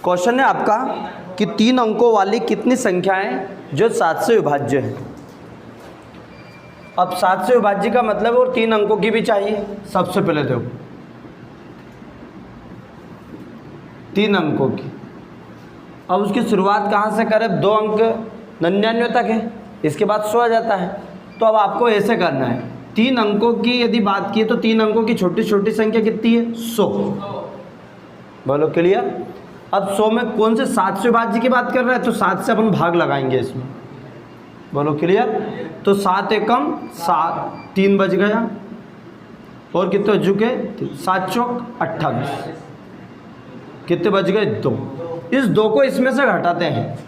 Question है आपका कि 3 अंकों वाली कितनी संख्याएं जो 7 से विभाज्य है। अब 7 से विभाज्य का मतलब और 3 अंकों की भी चाहिए। सबसे पहले देखो 3 अंकों की, अब उसकी शुरुआत कहाँ से करें? 2 अंक 99 तक है, इसके बाद 100 आ जाता है। तो अब आपको ऐसे करना है, 3 अंकों की यदि बात की तो 3 अंकों की छोटी छोटी संख्या कितनी है? 100। बोलो क्लियर। अब 100 में कौन से 7 से विभाज्य की बात कर रहा है, तो 7 से अपन भाग लगाएंगे इसमें। बोलो क्लियर। तो 7 एकम 7, 3 बच गया और कितने बच चुके? 7 चौक 28, कितने बच गए? 2। इस 2 को इसमें से घटाते हैं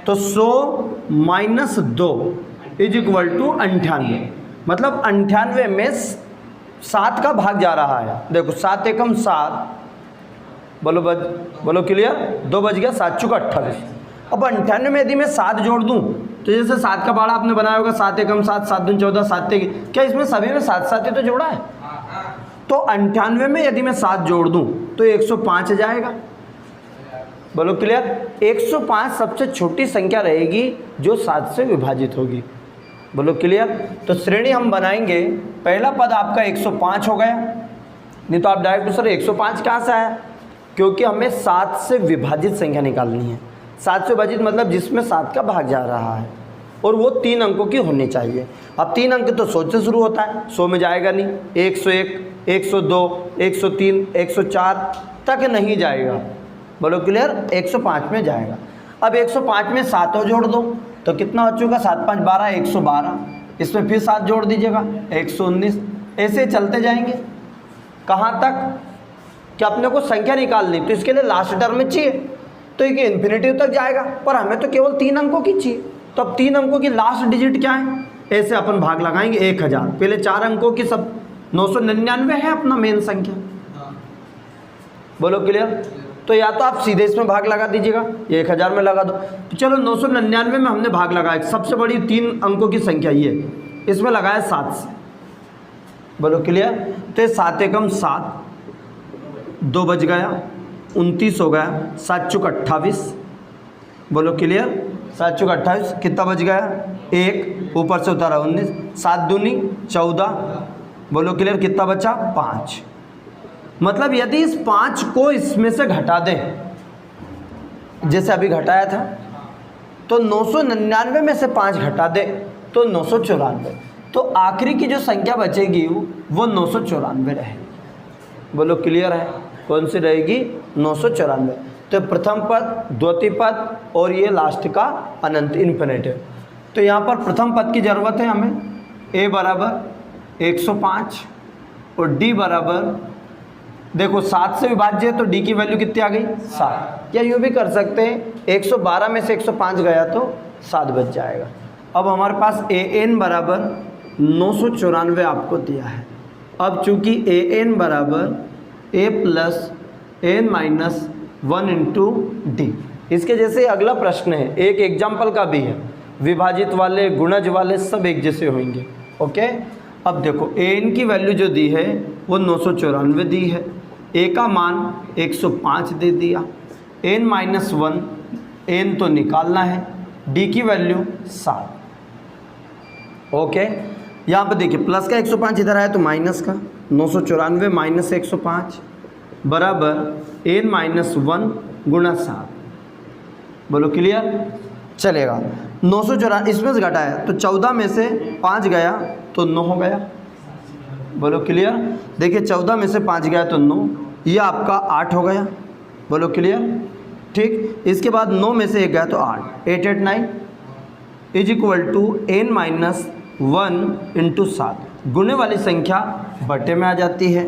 तो 100 माइनस 2 इज इक्वल टू 98। मतलब 98 में 7 का भाग जा रहा है। देखो 7 एकम 7, बोलो क्लियर। 2 बज गया, 7 चौक 28। अब 98 में यदि मैं 7 जोड़ दूं तो जैसे 7 का बाड़ा आपने बनाया होगा, 7 एकम 7, 7 दूनी 14, 7 तेगी, क्या इसमें सभी में 7 7 ही तो जोड़ा है? तो 98 में यदि मैं 7 जोड़ दूं तो 105 जाएगा। बोलो क्लियर। 105 सबसे छोटी संख्या रहेगी जो 7 से विभाजित होगी। बोलो क्लियर। तो श्रेणी हम बनाएंगे, पहला पद आपका 105 हो गया। नहीं तो आप डायरेक्ट सर 105 कहाँ से आया? क्योंकि हमें 7 से विभाजित संख्या निकालनी है। 7 से विभाजित मतलब जिसमें 7 का भाग जा रहा है और वो 3 अंकों की होनी चाहिए। अब 3 अंक तो 100 से शुरू होता है, 100 में जाएगा नहीं। 101, 102, 103, 104 तक नहीं जाएगा। बोलो क्लियर। 105 में जाएगा। अब 105 में 7 और जोड़ दो तो कितना हो चुका? 7 5 12, 112। इसमें फिर 7 जोड़ दीजिएगा, 119। ऐसे चलते जाएंगे कहाँ तक? कि अपने को संख्या निकालनी, तो इसके लिए लास्ट टर्म में चाहिए तो ये इन्फिनिटिव तक जाएगा, पर हमें तो केवल 3 अंकों की चाहिए। तो अब 3 अंकों की लास्ट डिजिट क्या है? ऐसे अपन भाग लगाएंगे 1000। पहले 4 अंकों की सब 999 है अपना मेन संख्या। बोलो क्लियर। तो या तो आप सीधे इसमें भाग लगा दीजिएगा, 1000 में लगा दो। तो चलो 999 में हमने भाग लगाया, सबसे बड़ी 3 अंकों की संख्या ये, इसमें लगाया 7 से। बोलो क्लियर। तो ये 7 एकम 7, 2 बज गया, 29 हो गया, 7 चौक 28। बोलो क्लियर। 7 चौक 28, कितना बच गया? 1, ऊपर से उतारा 19, 7 दूनी 14। बोलो क्लियर। कितना बचा? 5। मतलब यदि इस 5 को इसमें से घटा दें, जैसे अभी घटाया था, तो 999 में से 5 घटा दें तो 994। तो आखिरी की जो संख्या बचेगी वो 994 रहेगी। बोलो क्लियर है। कौन सी रहेगी? 994। तो प्रथम पद, द्वितीय पद और ये लास्ट का अनंत इन्फिनिटिव। तो यहाँ पर प्रथम पद की ज़रूरत है हमें। a बराबर 105 और d बराबर, देखो 7 से विभाज्य है तो d की वैल्यू कितनी आ गई? 7। या यूँ भी कर सकते हैं, 112 में से 105 गया तो 7 बच जाएगा। अब हमारे पास an बराबर 994 आपको दिया है। अब चूँकि an बराबर a plus n minus 1 into D, इसके जैसे अगला प्रश्न है, एक एग्जाम्पल का भी है। विभाजित वाले, गुणज वाले सब एक जैसे होंगे। ओके। अब देखो an की वैल्यू जो दी है वो 994 दी है, a का मान 105 दे दिया, n माइनस 1, n तो निकालना है, d की वैल्यू 7। ओके। यहाँ पर देखिए प्लस का 105 इधर आया तो माइनस का 994 माइनस 105 बराबर n माइनस 1 गुणा 7। बोलो क्लियर। चलेगा। 994 इसमें से घटाया तो 14 में से 5 गया तो 9 हो गया। बोलो क्लियर। देखिए 14 में से 5 गया तो 9, ये आपका 8 हो गया। बोलो क्लियर। ठीक। इसके बाद 9 में से 1 गया तो 8, 889 is equal to n minus 1 into 7। गुणे वाली संख्या बटे में आ जाती है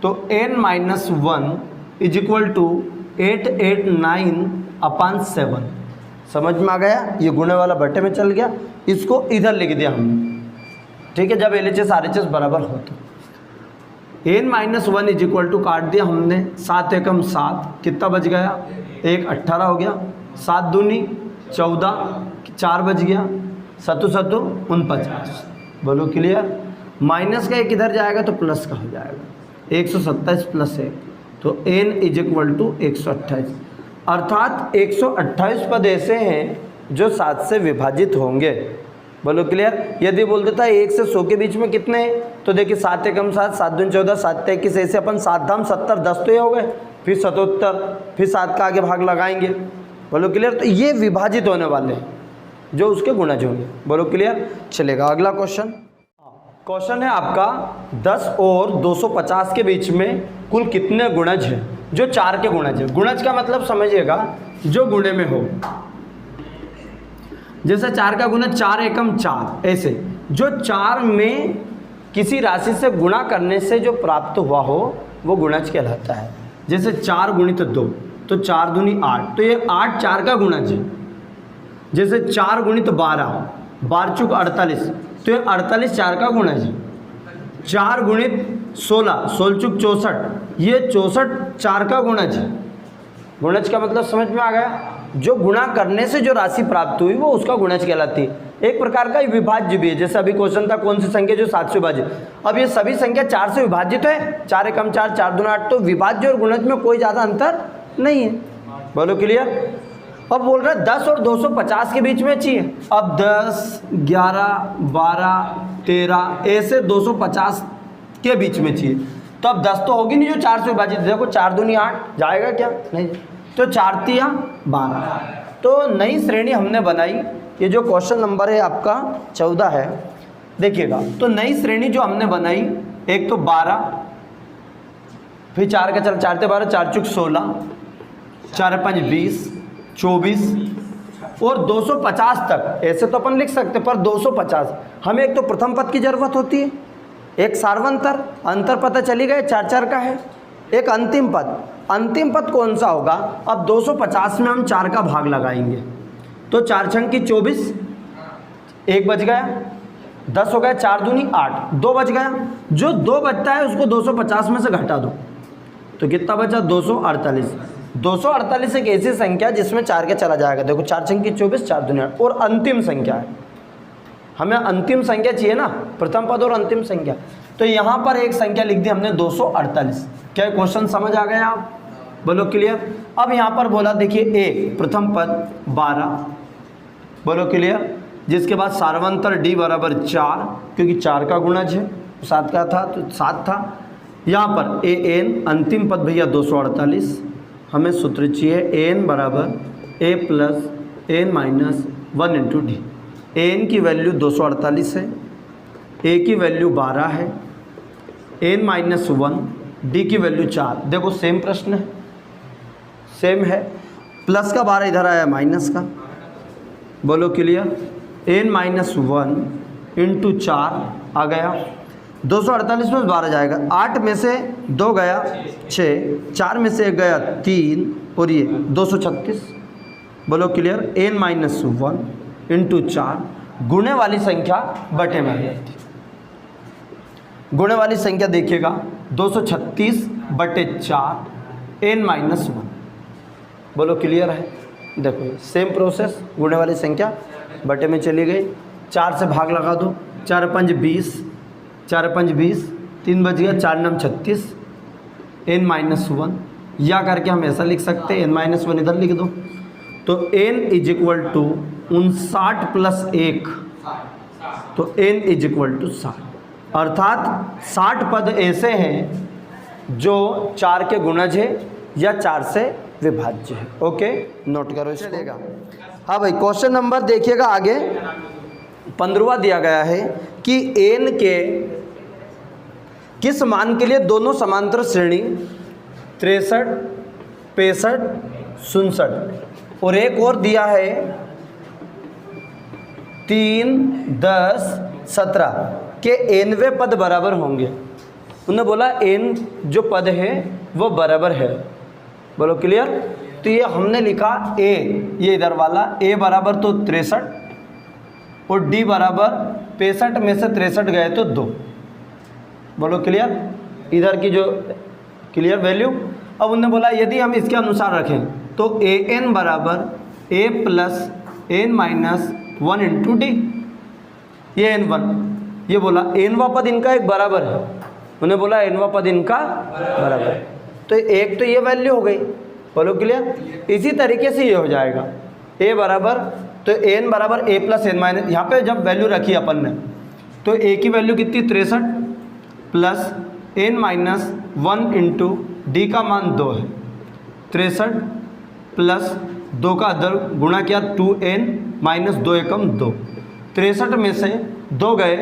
तो n minus 1 is equal to 889 upon 7। समझ में आ गया? ये गुणे वाला बटे में चल गया, इसको इधर लिख दिया हमने। ठीक है। जब LHS RHS बराबर हो तो n minus 1 is equal to काट दिया हमने, 7 एकम 7, कितना बच गया? 1 18 हो गया, 7 दूनी 14, 4 बच गया, 7 7 49। बोलो क्लियर। माइनस का 1 इधर जाएगा तो प्लस का हो जाएगा, 127 प्लस 1 तो n इज इक्वल टू 128, अर्थात 128 पद ऐसे हैं जो 7 से विभाजित होंगे। बोलो क्लियर। यदि बोल देता है 1 से 100 के बीच में कितने हैं, तो देखिए 7 एकम 7, 7 दूनी 14, 7 21, ऐसे अपन 7 धाम 70, 10 तो ये हो गए, फिर 77, फिर 7 का आगे भाग लगाएंगे। बोलो क्लियर। तो ये विभाजित होने वाले हैं जो उसके गुणज होंगे। बोलो क्लियर। चलेगा अगला क्वेश्चन। क्वेश्चन है आपका 10 और 250 के बीच में कुल कितने गुणज हैं, जो 4 के गुणज है। गुणज का मतलब समझिएगा जो गुणे में हो, जैसे 4 का गुणज 4 एकम 4, ऐसे जो 4 में किसी राशि से गुणा करने से जो प्राप्त हुआ हो वो गुणज कहलाता है। जैसे 4 गुणित 2 तो 4 दूनी 8, तो ये 8 4 का गुणज है। जैसे 4 गुणित 12, 12 चुक 48, तो ये 48 4 का गुणज है। 4 गुणित 16, 16 चुक 64, ये 64 4 का गुणज है। गुणज का मतलब समझ में आ गया, जो गुणा करने से जो राशि प्राप्त हुई वो उसका गुणज कहलाती है। एक प्रकार का विभाज्य भी है। जैसे अभी क्वेश्चन था कौन सी संख्या जो 7 से विभाजित, अब ये सभी संख्या 4 से विभाजित है, 4 एकम 4, 4 दूना 8, तो विभाज्य और गुणज में कोई ज़्यादा अंतर नहीं है। बोलो क्लियर। अब बोल रहे 10 और 250 के बीच में चाहिए। अब 10, 11, 12, 13 ऐसे 250 के बीच में चाहिए। तो अब 10 तो होगी नहीं जो 4 से विभाजित, देखो 4 दूनी 8 जाएगा क्या, नहीं, तो 4 तिया 12। तो नई श्रेणी हमने बनाई। ये जो क्वेश्चन नंबर है आपका 14 है, देखिएगा। तो नई श्रेणी जो हमने बनाई, एक तो 12, फिर 4 का चल 4 ते 12, 4 चुक 16, 4 5 20, 24 और 250 तक। ऐसे तो अपन लिख सकते, पर 250 हमें एक तो प्रथम पद की जरूरत होती है, एक सार्वंतर, अंतर पता चली गए 4 4 का है, एक अंतिम पद। अंतिम पद कौन सा होगा। अब 250 में हम 4 का भाग लगाएंगे, तो 4 छंग की 24, 1 बच गया, 10 हो गया, 4 दूनी 8, 2 बच गया। जो 2 बचता है उसको 250 में से घटा दो, तो कितना बचा 248। 248 एक ऐसी संख्या जिसमें 4 के चला जाएगा। देखो 4 छंग की 24, 4 दूनी 8, और अंतिम संख्या है। हमें अंतिम संख्या चाहिए ना, प्रथम पद और अंतिम संख्या। तो यहाँ पर एक संख्या लिख दी हमने 248। क्या क्वेश्चन समझ आ गया आप। बोलो क्लियर। अब यहाँ पर बोला देखिए ए प्रथम पद 12, बोलो क्लियर, जिसके बाद सार्वंतर डी बराबर 4, क्योंकि 4 का गुणज है, 7 का था तो 7 था। यहाँ पर ए एन अंतिम पद भैया 248। हमें सूत्र चाहिए एन बराबर A plus N minus 1 into D. N की वैल्यू 248 है, ए की वैल्यू 12 है, एन माइनस 1, डी की वैल्यू 4। देखो सेम प्रश्न है, सेम है, प्लस का 12 इधर आया माइनस का। बोलो क्लियर। एन माइनस 1 इंटू 4 आ गया, 248 में 12 जाएगा, 8 में से 2 गया 6, 4 में से 1 गया 3, और ये 236। बोलो क्लियर। एन माइनस 1 इंटू 4, गुणे वाली संख्या बटे में आ जाती है। गुणे वाली संख्या देखिएगा 236 बटे 4 एन माइनस 1। बोलो क्लियर है। देखो सेम प्रोसेस, गुणे वाली संख्या बटे में चली गई, 4 से भाग लगा दो, 4 5 20, 4 5 20, 3 बच गया, 4 9 36 एन माइनस 1। या करके हम ऐसा लिख सकते हैं, एन माइनस 1 इधर लिख दो, तो n is equal to 59 plus 1, तो एन इज इक्वल टू 60। अर्थात 60 पद ऐसे हैं जो 4 के गुणज है या 4 से विभाज्य है। ओके, नोट करो इसको। हाँ भाई, क्वेश्चन नंबर देखिएगा आगे 15वां दिया गया है कि एन के किस मान के लिए दोनों समांतर श्रेणी 63, 65, 67, और एक और दिया है 3, 10, 17 के एनवे पद बराबर होंगे। उन्होंने बोला एन जो पद है वो बराबर है। बोलो क्लियर। तो ये हमने लिखा ए, ये इधर वाला ए बराबर तो 63 और डी बराबर 65 में से 63 गए तो 2। बोलो क्लियर। इधर की जो क्लियर वैल्यू। अब उन्होंने बोला यदि हम इसके अनुसार रखें तो ए एन बराबर A plus N minus 1 into D, ये एन 1। ये बोला एनवा पद इनका एक बराबर है, उन्हें बोला एनवा पद इनका बराबर है। तो एक तो ये वैल्यू हो गई, बोलो क्लियर। इसी तरीके से ये हो जाएगा a बराबर, तो n बराबर a प्लस एन माइनस, यहाँ पे जब वैल्यू रखी अपन ने तो a की वैल्यू कितनी 63 plus n minus 1 into D का मान 2 है, 63 प्लस 2 का अदर गुणा किया 2n माइनस 2 एकम 2, 63 में से 2 गए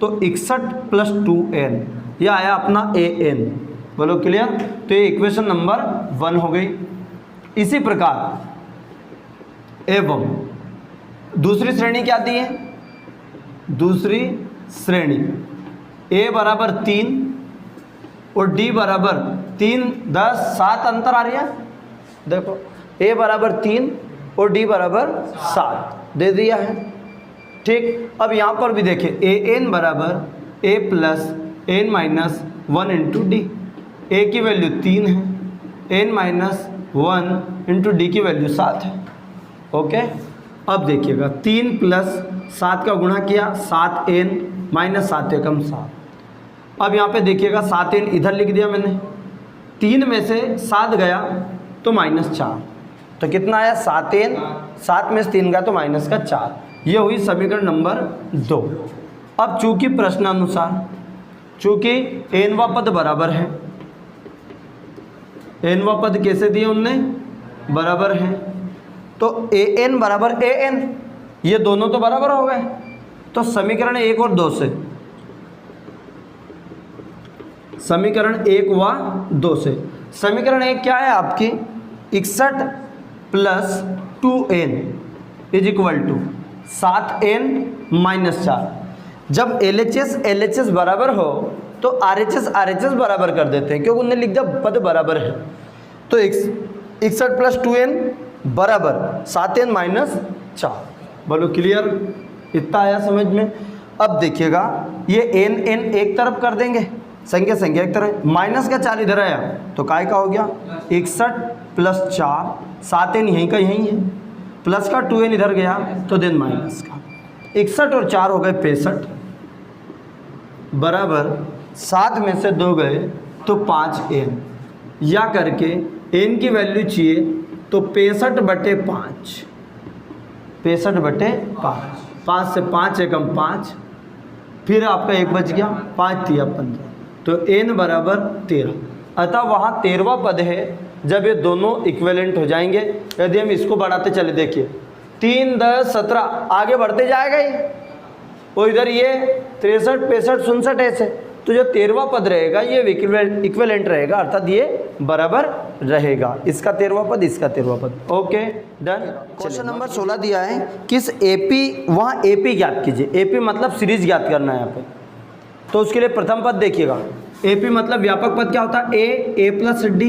तो 61 प्लस 2n, यह आया अपना an, बोलो क्लियर। तो ये इक्वेशन नंबर 1 हो गई। इसी प्रकार एवं दूसरी श्रेणी क्या दी है, दूसरी श्रेणी a बराबर 3 और d बराबर 3, 10, 7 अंतर आ रही है, देखो a बराबर 3 और d बराबर 7 दे दिया है, ठीक। अब यहाँ पर भी देखिए an बराबर a plus n minus 1 into D, a की वैल्यू 3 है, n माइनस 1 इंटू डी की वैल्यू 7 है, ओके। अब देखिएगा 3 प्लस 7 का गुणा किया 7n माइनस 7 एकम 7। अब यहाँ पे देखिएगा 7n इधर लिख दिया मैंने, 3 में से 7 गया तो माइनस 4, तो कितना आया 7n, 7 में से 3 गया तो माइनस का 4। ये हुई समीकरण नंबर 2। अब चूंकि प्रश्नानुसार चूंकि nवा पद बराबर है, nवा पद कैसे दिए उनने, बराबर है, तो an बराबर an, ये दोनों तो बराबर हो गए, तो समीकरण 1 और 2 से, समीकरण 1 व 2 से, समीकरण 1 क्या है आपकी 61 plus 2n is equal to 7n minus 4। जब LHS बराबर हो तो RHS बराबर कर देते हैं, क्योंकि उन्होंने लिख दिया पद बराबर है। तो 61 प्लस 2n बराबर 7n माइनस 4, बोलो क्लियर, इतना आया समझ में। अब देखिएगा ये n एक तरफ कर देंगे, संख्या एक तरफ, माइनस का 4 इधर आया तो काय का हो गया 61 प्लस 4, 7n यहीं का यहीं है, प्लस का 2n इधर गया तो देन माइनस का, 61 और 4 हो गए 65, बराबर 7 में से 2 गए तो 5n, या करके n की वैल्यू चाहिए तो 65/5, 65/5, 5 से 5 एकम 5, फिर आपका 1 बच गया, 5 3 15, तो n बराबर 13। अतः वहाँ 13वां पद है जब ये दोनों इक्विवेलेंट हो जाएंगे। यदि हम इसको बढ़ाते चले, देखिए 3 10 17 आगे बढ़ते जाएगा ये, और इधर ये 63 65 67 ऐसे, तो जो 13वां पद रहेगा ये इक्विवेलेंट रहेगा, अर्थात ये बराबर रहेगा, इसका 13वां पद इसका 13वां पद, ओके डन। क्वेश्चन नंबर 16 दिया है, किस AP, वहाँ AP ज्ञात कीजिए, AP मतलब सीरीज ज्ञात करना है यहाँ पे। तो उसके लिए प्रथम पद देखिएगा, AP मतलब व्यापक पद क्या होता है, a plus d,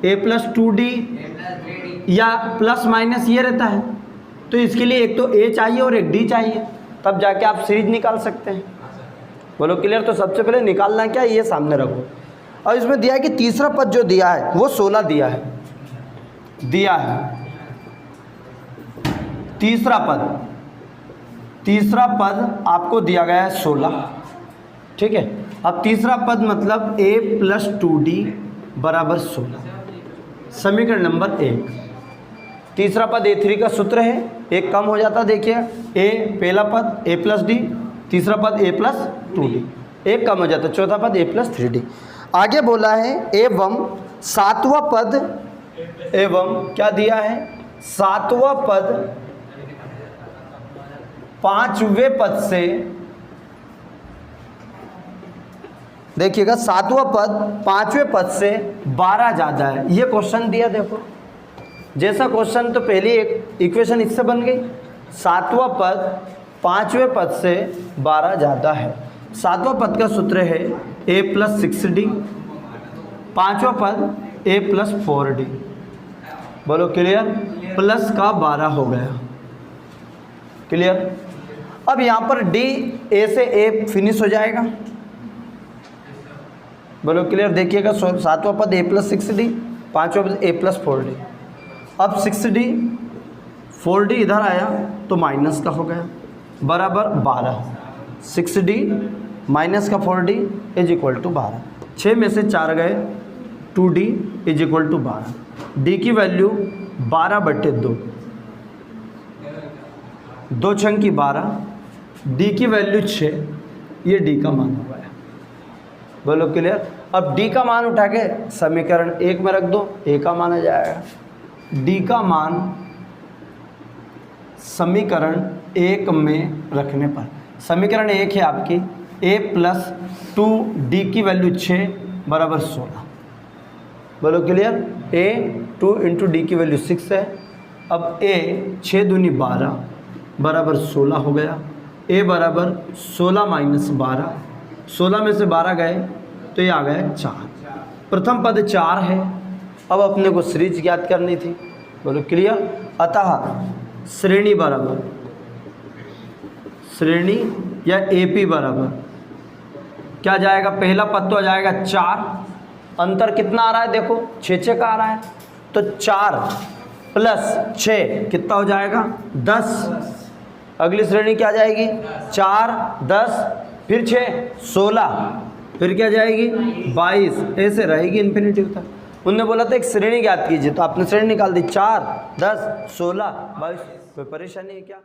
a plus 2d, या प्लस माइनस ये रहता है। तो इसके लिए एक तो a चाहिए और एक d चाहिए, तब जाके आप सीरीज निकाल सकते हैं, बोलो क्लियर। तो सबसे पहले निकालना क्या है, ये सामने रखो। और इसमें दिया है कि तीसरा पद जो दिया है वो 16 दिया है, तीसरा पद आपको दिया गया है 16, ठीक है। अब तीसरा पद मतलब a प्लस 2d बराबर 16, समीकरण नंबर 1। तीसरा पद a3 का सूत्र है, एक कम हो जाता, देखिए a पहला पद a प्लस डी, तीसरा पद a प्लस 2d, एक कम हो जाता, चौथा पद a प्लस 3d। आगे बोला है एवं सातवां पद, एवं क्या दिया है, सातवां पद पांचवें पद से, देखिएगा सातवां पद पांचवें पद से 12 ज़्यादा है, ये क्वेश्चन दिया। देखो जैसा क्वेश्चन तो पहली एक इक्वेशन इससे बन गई, सातवां पद पांचवें पद से 12 ज़्यादा है। सातवां पद का सूत्र है a प्लस 6d, पांचवा पद a प्लस 4d, बोलो क्लियर, प्लस का 12 हो गया, क्लियर। अब यहाँ पर d a से a फिनिश हो जाएगा, बोलो क्लियर। देखिएगा सातवां पद a प्लस 6d, पांचवा पद a प्लस 4d। अब 6d 4d इधर आया तो माइनस का हो गया, बराबर 12, 6d माइनस का 4d इज इक्वल टू 12। 6 में से 4 गए 2d is equal to 12, d की वैल्यू 12/2, 2 छंग की 12, d की वैल्यू 6, ये d का मान हुआ है। बोलो क्लियर। अब d का मान उठा के समीकरण 1 में रख दो, a का मान आ जाएगा। d का मान समीकरण 1 में रखने पर, समीकरण 1 है आपकी a प्लस 2d की वैल्यू 6 बराबर 16। बोलो क्लियर। a 2 इंटू डी की वैल्यू 6 है। अब a 6 दूनी 12 बराबर 16 हो गया। a बराबर 16 माइनस 12, 16 में से 12 गए तो ये आ गया 4। प्रथम पद 4 है। अब अपने को सीरीज ज्ञात करनी थी। बोलो क्लियर। अतः श्रेणी बराबर, श्रेणी या AP बराबर क्या जाएगा, पहला पद तो आ जाएगा 4, अंतर कितना आ रहा है देखो 6 का आ रहा है, तो 4 प्लस 6 कितना हो जाएगा 10। अगली श्रेणी क्या जाएगी 4 10 फिर 6 16 फिर क्या जाएगी 22, ऐसे रहेगी इन्फिनिटिव तक। उनने बोला था एक श्रेणी ज्ञात कीजिए, तो आपने श्रेणी निकाल दी 4 10 16 22। कोई परेशानी है क्या?